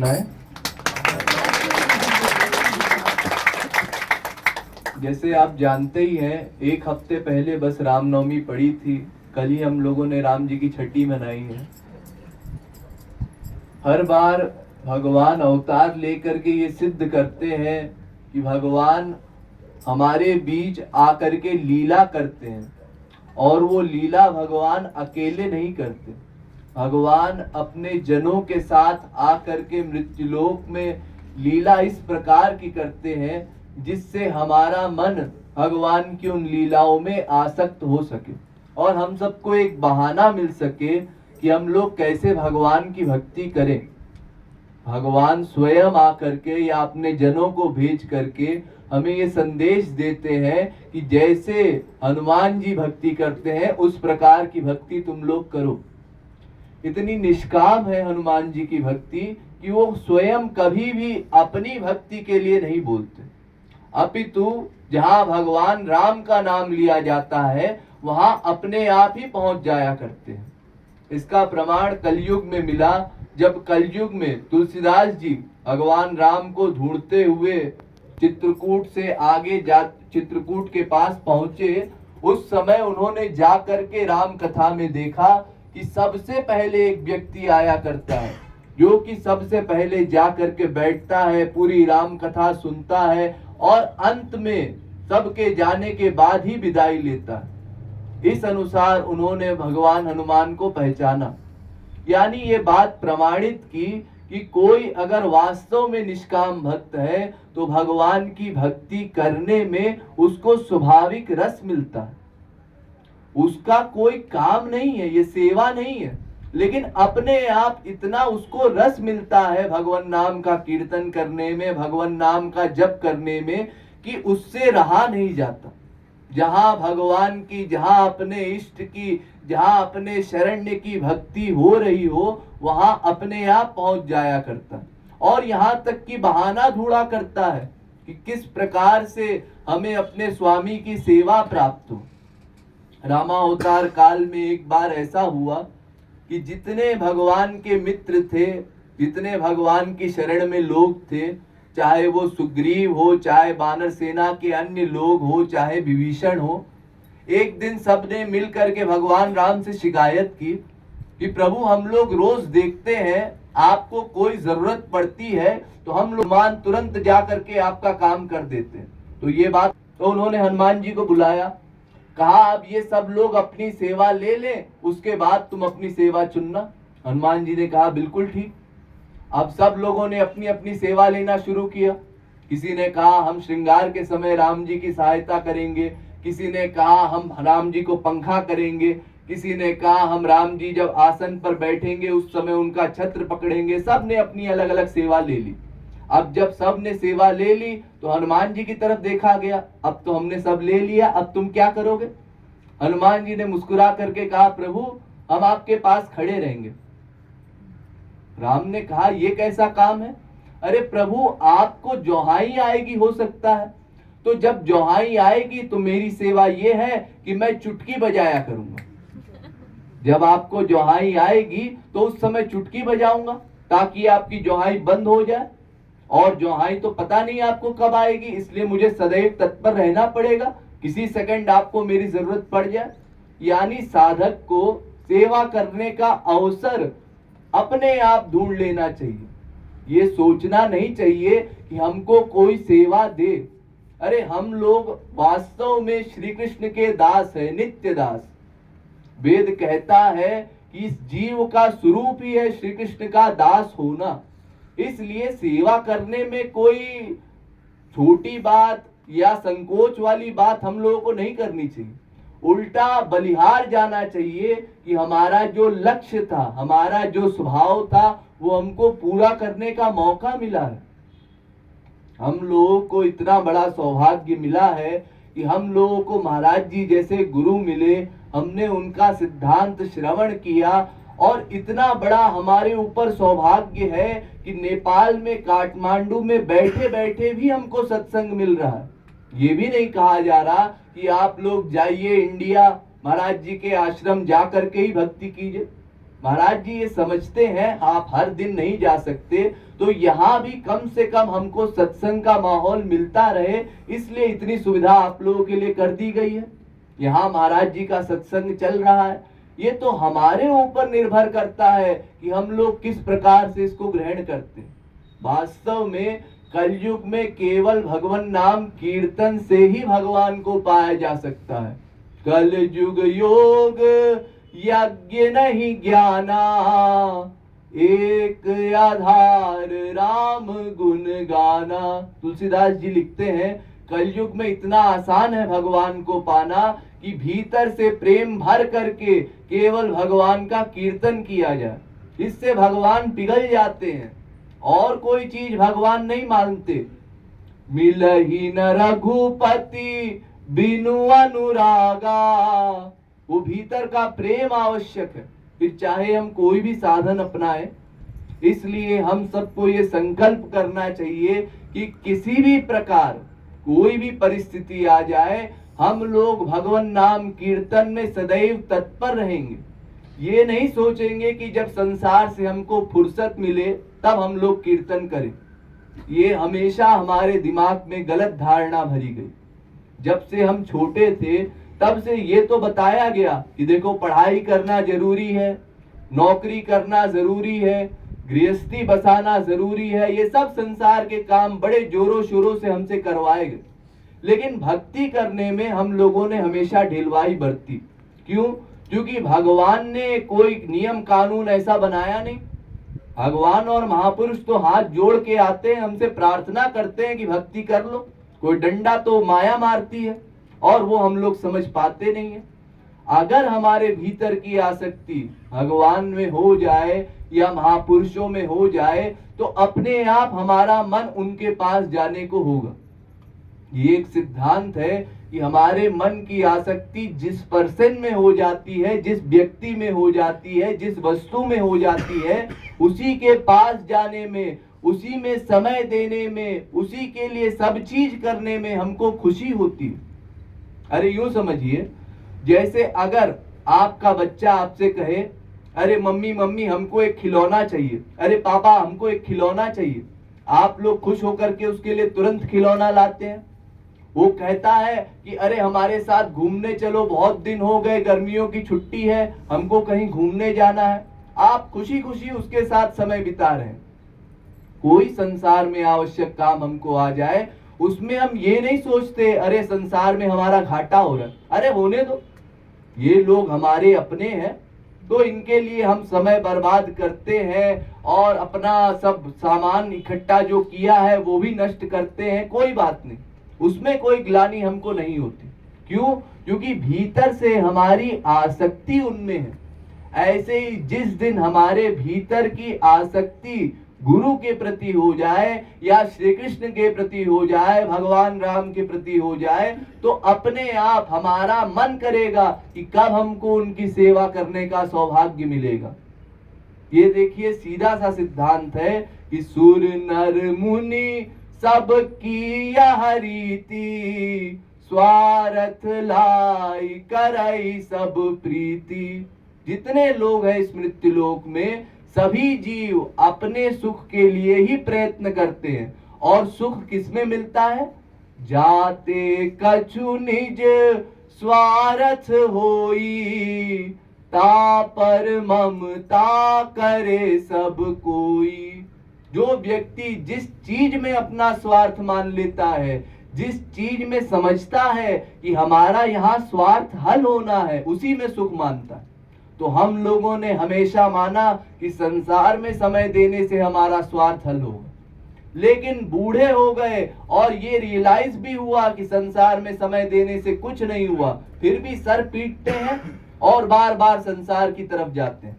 है। जैसे आप जानते ही हैं, एक हफ्ते पहले बस रामनवमी पड़ी थी। कल ही हम लोगों ने राम जी की छठी मनाई है। हर बार भगवान अवतार लेकर के ये सिद्ध करते हैं कि भगवान हमारे बीच आकर के लीला करते हैं, और वो लीला भगवान अकेले नहीं करते। भगवान अपने जनों के साथ आकर के मृत्युलोक में लीला इस प्रकार की करते हैं जिससे हमारा मन भगवान की उन लीलाओं में आसक्त हो सके, और हम सबको एक बहाना मिल सके कि हम लोग कैसे भगवान की भक्ति करें। भगवान स्वयं आकर के या अपने जनों को भेज करके हमें ये संदेश देते हैं कि जैसे हनुमान जी भक्ति करते हैं उस प्रकार की भक्ति तुम लोग करो। इतनी निष्काम है हनुमान जी की भक्ति कि वो स्वयं कभी भी अपनी भक्ति के लिए नहीं बोलते, अपितु जहां भगवान राम का नाम लिया जाता है वहां अपने आप ही पहुंच जाया करते हैं। इसका प्रमाण कलयुग में मिला, जब कलयुग में तुलसीदास जी भगवान राम को ढूंढते हुए चित्रकूट से आगे चित्रकूट के पास पहुंचे। उस समय उन्होंने जाकर के राम कथा में देखा कि सबसे पहले एक व्यक्ति आया करता है जो कि सबसे पहले जा करके बैठता है, पूरी राम कथा सुनता है और अंत में सबके जाने के बाद ही विदाई लेता है। इस अनुसार उन्होंने भगवान हनुमान को पहचाना। यानी ये बात प्रमाणित की कि कोई अगर वास्तव में निष्काम भक्त है तो भगवान की भक्ति करने में उसको स्वाभाविक रस मिलता है। उसका कोई काम नहीं है, ये सेवा नहीं है, लेकिन अपने आप इतना उसको रस मिलता है भगवान नाम का कीर्तन करने में, भगवान नाम का जप करने में, कि उससे रहा नहीं जाता। जहां भगवान की, जहां अपने इष्ट की, जहां अपने शरण्य की भक्ति हो रही हो वहां अपने आप पहुंच जाया करता है, और यहां तक कि बहाना ढूंढा करता है कि किस प्रकार से हमें अपने स्वामी की सेवा प्राप्त हो। रामावतार काल में एक बार ऐसा हुआ कि जितने भगवान के मित्र थे, जितने भगवान की शरण में लोग थे, चाहे वो सुग्रीव हो, चाहे वानर सेना के अन्य लोग हो, चाहे विभीषण हो, एक दिन सबने मिल करके भगवान राम से शिकायत की कि प्रभु हम लोग रोज देखते हैं आपको कोई जरूरत पड़ती है तो हम लोग हनुमान तुरंत जा करके आपका काम कर देते हैं। तो ये बात, तो उन्होंने हनुमान जी को बुलाया, कहा अब ये सब लोग अपनी सेवा ले लें, उसके बाद तुम अपनी सेवा चुनना। हनुमान जी ने कहा बिल्कुल ठीक। अब सब लोगों ने अपनी अपनी सेवा लेना शुरू किया। किसी ने कहा हम श्रृंगार के समय राम जी की सहायता करेंगे, किसी ने कहा हम राम जी को पंखा करेंगे, किसी ने कहा हम राम जी जब आसन पर बैठेंगे उस समय उनका छत्र पकड़ेंगे। सब ने अपनी अलग अलग सेवा ले ली। अब जब सब ने सेवा ले ली तो हनुमान जी की तरफ देखा गया, अब तो हमने सब ले लिया, अब तुम क्या करोगे? हनुमान जी ने मुस्कुरा करके कहा प्रभु हम आपके पास खड़े रहेंगे। राम ने कहा ये कैसा काम है? अरे प्रभु आपको जोहाई आएगी हो सकता है, तो जब जोहाई आएगी तो मेरी सेवा ये है कि मैं चुटकी बजाया करूंगा। जब आपको जोहाई आएगी तो उस समय चुटकी बजाऊंगा ताकि आपकी जोहाई बंद हो जाए, और जोहाई तो पता नहीं आपको कब आएगी, इसलिए मुझे सदैव तत्पर रहना पड़ेगा, किसी सेकंड आपको मेरी जरूरत पड़ जाए। यानी साधक को सेवा करने का अवसर अपने आप ढूंढ लेना चाहिए। ये सोचना नहीं चाहिए कि हमको कोई सेवा दे। अरे हम लोग वास्तव में श्री कृष्ण के दास है, नित्य दास। वेद कहता है कि इस जीव का स्वरूप ही है श्री कृष्ण का दास होना। इसलिए सेवा करने में कोई छोटी बात या संकोच वाली बात हम लोगों को नहीं करनी चाहिए, उल्टा बलिहार जाना चाहिए कि हमारा जो लक्ष्य था, हमारा जो स्वभाव था, वो हमको पूरा करने का मौका मिला है। हम लोगों को इतना बड़ा सौभाग्य मिला है कि हम लोगों को महाराज जी जैसे गुरु मिले, हमने उनका सिद्धांत श्रवण किया, और इतना बड़ा हमारे ऊपर सौभाग्य है कि नेपाल में काठमांडू में बैठे बैठे भी हमको सत्संग मिल रहा है। ये भी नहीं कहा जा रहा कि आप लोग जाइए इंडिया महाराज जी के आश्रम जा करके ही भक्ति कीजिए। महाराज जी ये समझते हैं आप हर दिन नहीं जा सकते, तो यहाँ भी कम से कम हमको सत्संग का माहौल मिलता रहे, इसलिए इतनी सुविधा आप लोगों के लिए कर दी गई है। यहाँ महाराज जी का सत्संग चल रहा है। ये तो हमारे ऊपर निर्भर करता है कि हम लोग किस प्रकार से इसको ग्रहण करते हैं। वास्तव में कलयुग में केवल भगवान नाम कीर्तन से ही भगवान को पाया जा सकता है। कलयुग योग यज्ञ नहीं ज्ञाना, एक आधार राम गुण गाना। तुलसीदास जी लिखते हैं कलयुग में इतना आसान है भगवान को पाना कि भीतर से प्रेम भर करके केवल भगवान का कीर्तन किया जाए, इससे भगवान पिघल जाते हैं। और कोई चीज भगवान नहीं मानते। मिलहि न रघुपति बिनु अनुरागा, वो भीतर का प्रेम आवश्यक है, फिर चाहे हम कोई भी साधन अपनाएं। इसलिए हम सबको ये संकल्प करना चाहिए कि किसी भी प्रकार कोई भी परिस्थिति आ जाए, हम लोग भगवान नाम कीर्तन में सदैव तत्पर रहेंगे। ये नहीं सोचेंगे कि जब संसार से हमको फुर्सत मिले तब हम लोग कीर्तन करें। ये हमेशा हमारे दिमाग में गलत धारणा भरी गई। जब से हम छोटे थे तब से ये तो बताया गया कि देखो पढ़ाई करना जरूरी है, नौकरी करना जरूरी है, गृहस्थी बसाना जरूरी है। ये सब संसार के काम बड़े जोरों शोरों से हमसे करवाए गए, लेकिन भक्ति करने में हम लोगों ने हमेशा ढिलवाई बरती। क्यों? क्योंकि भगवान ने कोई नियम कानून ऐसा बनाया नहीं। भगवान और महापुरुष तो हाथ जोड़ के आते हैं, हमसे प्रार्थना करते हैं कि भक्ति कर लो। कोई डंडा तो माया मारती है और वो हम लोग समझ पाते नहीं है। अगर हमारे भीतर की आसक्ति भगवान में हो जाए या महापुरुषों में हो जाए, तो अपने आप हमारा मन उनके पास जाने को होगा। ये एक सिद्धांत है कि हमारे मन की आसक्ति जिस पर्सन में हो जाती है, जिस व्यक्ति में हो जाती है, जिस वस्तु में हो जाती है, उसी के पास जाने में, उसी में समय देने में, उसी के लिए सब चीज करने में हमको खुशी होती है। अरे यूं समझिए, जैसे अगर आपका बच्चा आपसे कहे अरे मम्मी मम्मी हमको एक खिलौना चाहिए, अरे पापा हमको एक खिलौना चाहिए, आप लोग खुश होकर के उसके लिए तुरंत खिलौना लाते हैं। वो कहता है कि अरे हमारे साथ घूमने चलो, बहुत दिन हो गए, गर्मियों की छुट्टी है, हमको कहीं घूमने जाना है। आप खुशी खुशी उसके साथ समय बिता रहे हैं। कोई संसार में आवश्यक काम हमको आ जाए, उसमें हम ये नहीं सोचते अरे संसार में हमारा घाटा हो रहा है, अरे होने दो, ये लोग हमारे अपने हैं, तो इनके लिए हम समय बर्बाद करते हैं और अपना सब सामान इकट्ठा जो किया है वो भी नष्ट करते हैं। कोई बात नहीं, उसमें कोई ग्लानि हमको नहीं होती। क्यों? क्योंकि भीतर से हमारी आसक्ति उनमें है। ऐसे ही जिस दिन हमारे भीतर की आसक्ति गुरु के प्रति हो जाए या श्री कृष्ण के प्रति हो जाए, भगवान राम के प्रति हो जाए, तो अपने आप हमारा मन करेगा कि कब हमको उनकी सेवा करने का सौभाग्य मिलेगा। ये देखिए सीधा सा सिद्धांत है कि सुर नर मुनि सब की यह रीति, स्वार्थ लाई करई सब प्रीति। जितने लोग हैं इस मृत्युलोक में, सभी जीव अपने सुख के लिए ही प्रयत्न करते हैं। और सुख किसमें मिलता है? जाते कछु निज स्वार्थ होई, ता पर ममता करे सब कोई। जो व्यक्ति जिस चीज में अपना स्वार्थ मान लेता है, जिस चीज में समझता है कि हमारा यहाँ स्वार्थ हल होना है, उसी में सुख मानता है। तो हम लोगों ने हमेशा माना कि संसार में समय देने से हमारा स्वार्थ हल होगा, लेकिन बूढ़े हो गए और ये रियलाइज भी हुआ कि संसार में समय देने से कुछ नहीं हुआ, फिर भी सर पीटते हैं और बार बार संसार की तरफ जाते हैं।